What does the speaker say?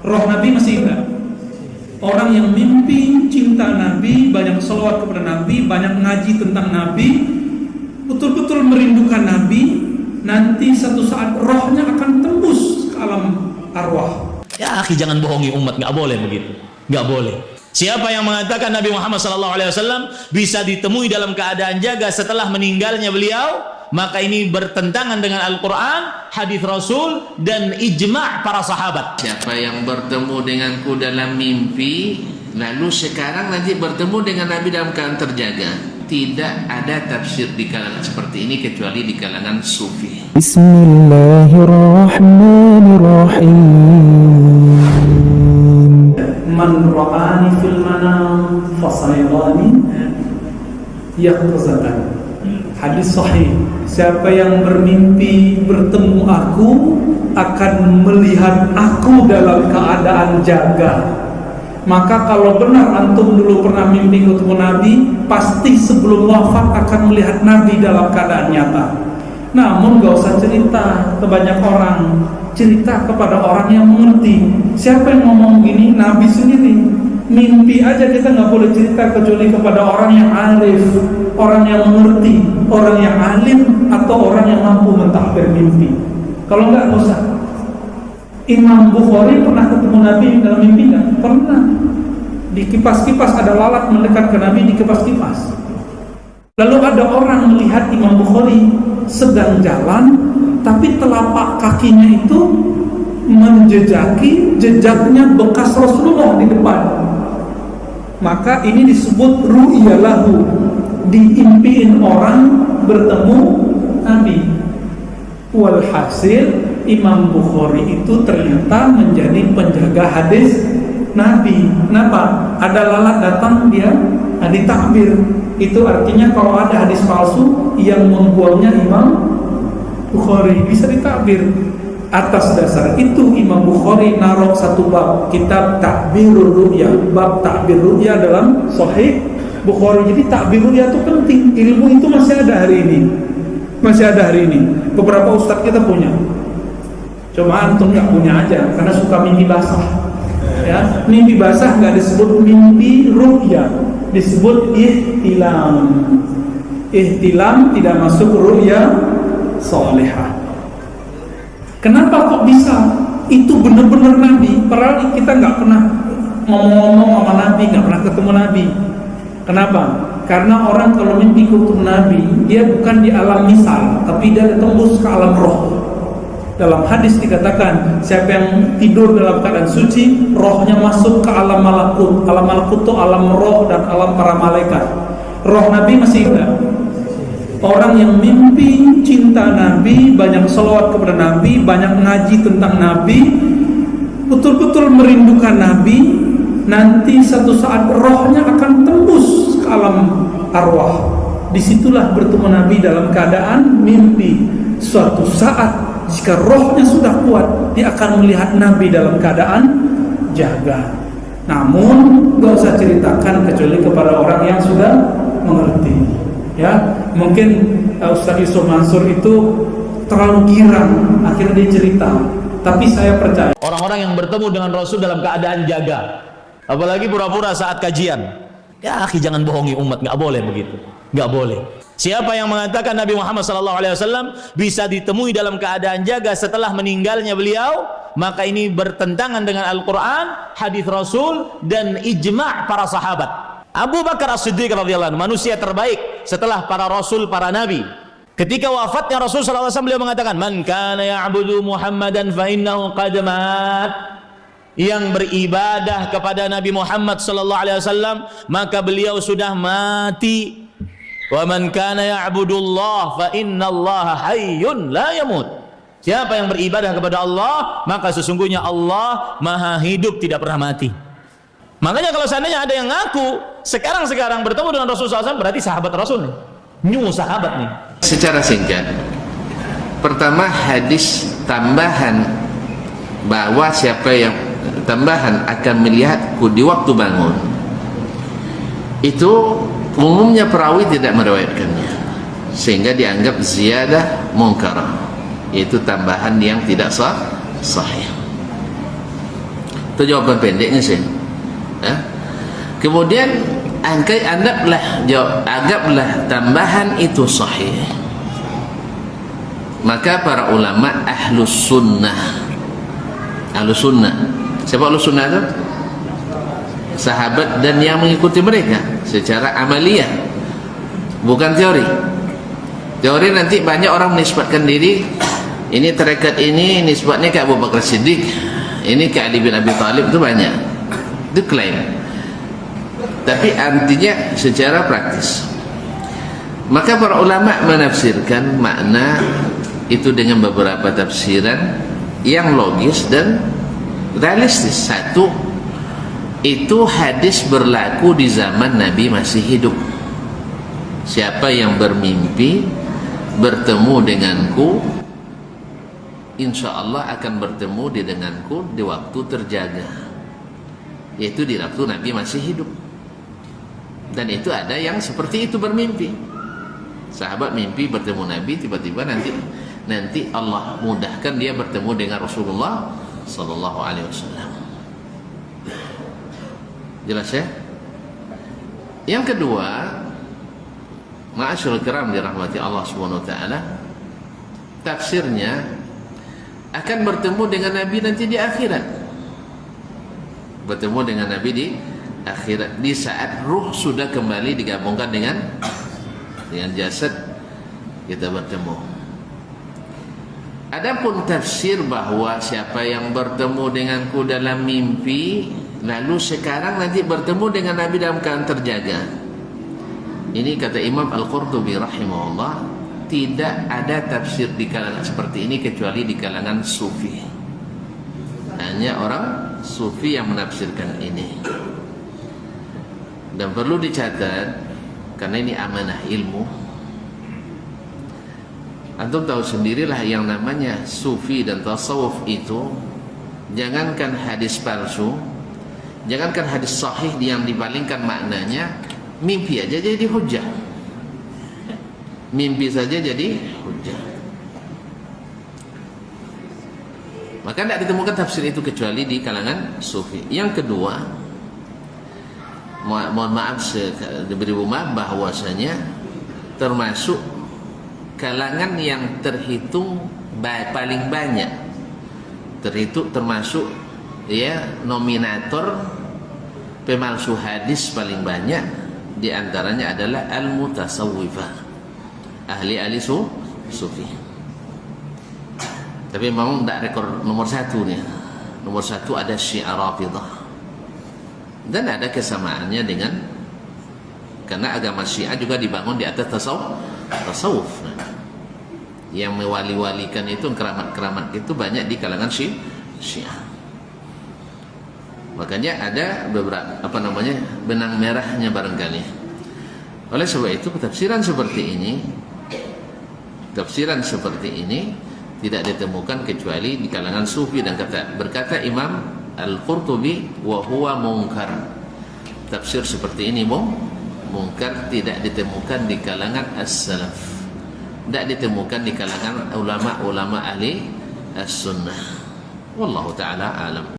Roh Nabi masih ingat. Orang yang mimpi cinta Nabi, banyak selawat kepada Nabi, banyak ngaji tentang Nabi, betul-betul merindukan Nabi, nanti satu saat rohnya akan tembus ke alam arwah. Ya akhi, jangan bohongi umat, nggak boleh begitu, nggak boleh. Siapa yang mengatakan Nabi Muhammad SAW bisa ditemui dalam keadaan jaga setelah meninggalnya beliau, maka ini bertentangan dengan Al-Quran, hadis Rasul, dan ijma' para sahabat. Siapa yang bertemu denganku dalam mimpi, lalu sekarang nanti bertemu dengan Nabi dalam keadaan terjaga. Tidak ada tafsir di kalangan seperti ini kecuali di kalangan sufi. Bismillahirrahmanirrahim. Man ra'ani fil manam fasayarani yaqzatan. Hadis sahih. Siapa yang bermimpi bertemu aku akan melihat aku dalam keadaan jaga. Maka kalau benar antum dulu pernah mimpi ketemu Nabi, pasti sebelum wafat akan melihat Nabi dalam keadaan nyata. Namun gak usah cerita ke banyak orang, cerita kepada orang yang mengerti. Siapa yang ngomong gini? Nabi sendiri. Mimpi aja kita gak boleh cerita kecuali kepada orang yang arif, orang yang mengerti, orang yang alim, atau orang yang mampu mentahbir mimpi. Kalau enggak, gak usah. Imam Bukhari pernah ketemu Nabi dalam mimpi enggak? Pernah. Dikipas-kipas, ada lalat mendekat ke Nabi, dikipas-kipas. Lalu ada orang melihat Imam Bukhari sedang jalan, tapi telapak kakinya itu menjejaki jejaknya bekas Rasulullah di depan. Maka ini disebut ru'yalahu, diimpiin orang bertemu Nabi. Walhasil Imam Bukhari itu ternyata menjadi penjaga hadis Nabi. Kenapa? Ada lalat datang, dia ditakbir. Itu artinya kalau ada hadis palsu yang membuangnya Imam Bukhari bisa ditakbir. Atas dasar itu Imam Bukhari naruh satu bab, kitab Takbirur Ru'ya, bab Takbir Ru'ya dalam Sahih Bukhari. Jadi Takbir Ru'ya itu penting. Ilmu itu masih ada hari ini. Masih ada hari ini. Beberapa ustadz kita punya. Cuma antum nggak punya aja karena suka mimpi basah. Ya, mimpi basah nggak disebut mimpi ru'ya, disebut ihtilam. Ihtilam tidak masuk ru'ya salihah. Kenapa kok bisa? Itu benar-benar Nabi. Padahal kita nggak pernah ngomong-ngomong sama Nabi, nggak pernah ketemu Nabi. Kenapa? Karena orang kalau mimpi ketemu Nabi, dia bukan di alam misal, tapi dia tembus ke alam roh. Dalam hadis dikatakan, siapa yang tidur dalam keadaan suci, rohnya masuk ke alam malakut. Alam malakut itu alam roh dan alam para malaikat. Roh Nabi masih ingat. Orang yang mimpi cinta Nabi, banyak selawat kepada Nabi, banyak ngaji tentang Nabi, betul-betul merindukan Nabi, nanti satu saat rohnya akan tembus ke alam arwah. Disitulah bertemu Nabi dalam keadaan mimpi. Suatu saat jika rohnya sudah kuat, dia akan melihat Nabi dalam keadaan jaga. Namun gak usah ceritakan kecuali kepada orang yang sudah mengerti. Ya, mungkin Ustaz Yusuf Mansur itu terlalu girang, akhirnya dia cerita. Tapi saya percaya Orang-orang yang bertemu dengan Rasul dalam keadaan jaga, apalagi pura-pura saat kajian. Ya akhi, jangan bohongi umat, nggak boleh begitu, nggak boleh. Siapa yang mengatakan Nabi Muhammad SAW bisa ditemui dalam keadaan jaga setelah meninggalnya beliau, maka ini bertentangan dengan Al-Quran, hadis Rasul, dan ijma' para sahabat. Abu Bakar As-Siddiq radhiyallahu anhu, manusia terbaik setelah para rasul, para nabi. Ketika wafatnya Rasul SAW, beliau mengatakan, "Man kana ya'budu Muhammadan fa innahu qad mat." Yang beribadah kepada Nabi Muhammad SAW, maka beliau sudah mati. Wa man kana ya'budullah fa innallaha hayyun la yamut. Siapa yang beribadah kepada Allah, maka sesungguhnya Allah maha hidup, tidak pernah mati. Makanya kalau seandainya ada yang ngaku sekarang bertemu dengan Rasulullah SAW, berarti sahabat Rasul nih, new sahabat nih. Secara singkat, pertama hadis tambahan bahwa siapa yang tambahan akan melihatku di waktu bangun, itu umumnya perawi tidak meriwayatkannya, sehingga dianggap ziyadah munkarah, yaitu tambahan yang tidak sahih. Itu jawaban pendeknya sih. Kemudian anggaplah tambahan itu sahih. Maka para ulama ahlus sunnah, siapa ahlus sunnah itu? Sahabat dan yang mengikuti mereka secara amaliyah, bukan teori. Teori nanti banyak orang menisbatkan diri, ini tarekat ini nisbatnya ke Abu Bakar Siddiq, ini ke Ali bin Abi Thalib, itu banyak, itu klaim. Tapi artinya secara praktis. Maka para ulama menafsirkan makna itu dengan beberapa tafsiran yang logis dan realistis. Satu, itu hadis berlaku di zaman Nabi masih hidup. Siapa yang bermimpi bertemu denganku, insya Allah akan bertemu denganku di waktu terjaga, yaitu di waktu Nabi masih hidup. Dan itu ada yang seperti itu bermimpi. Sahabat mimpi bertemu Nabi, tiba-tiba nanti Allah mudahkan dia bertemu dengan Rasulullah sallallahu alaihi wasallam. Jelas ya? Yang kedua, ma'asyiral kiram dirahmati Allah Subhanahu wa taala, tafsirnya akan bertemu dengan Nabi nanti di akhirat. Bertemu dengan Nabi di akhirat, di saat ruh sudah kembali digabungkan dengan jasad, kita bertemu. Adapun tafsir bahwa siapa yang bertemu denganku dalam mimpi lalu sekarang nanti bertemu dengan Nabi dalam keadaan terjaga, ini kata Imam Al-Qurtubi rahimahullah, tidak ada tafsir di kalangan seperti ini kecuali di kalangan sufi. Hanya orang sufi yang menafsirkan ini. Dan perlu dicatat, karena ini amanah ilmu, antum tahu sendirilah yang namanya sufi dan tasawuf itu, jangankan hadis palsu, jangankan hadis sahih yang dipalingkan maknanya, mimpi aja jadi hujah. Mimpi saja jadi hujah. Maka tidak ditemukan tafsir itu kecuali di kalangan sufi. Yang kedua, mohon maaf diberi maaf bahwasanya termasuk kalangan yang terhitung paling banyak, termasuk ya nominator pemalsu hadis paling banyak, diantaranya adalah al-mutasawwifah, ahli sufi. Tapi memang tidak rekor nomor satu nih. Nomor satu ada Syiah Rafidah. Dan ada kesamaannya dengan, karena agama Syiah juga dibangun di atas tasawuf. Yang mewali-walikan itu, keramat-keramat itu banyak di kalangan Syiah. Makanya ada beberapa benang merahnya barangkali. Oleh sebab itu tafsiran seperti ini tidak ditemukan kecuali di kalangan sufi. Dan berkata Imam Al-Qurtubi, wa huwa munkar, tafsir seperti ini mungkar, tidak ditemukan di kalangan as-salaf, tidak ditemukan di kalangan ulama-ulama ahli as-sunnah. Wallahu ta'ala alam.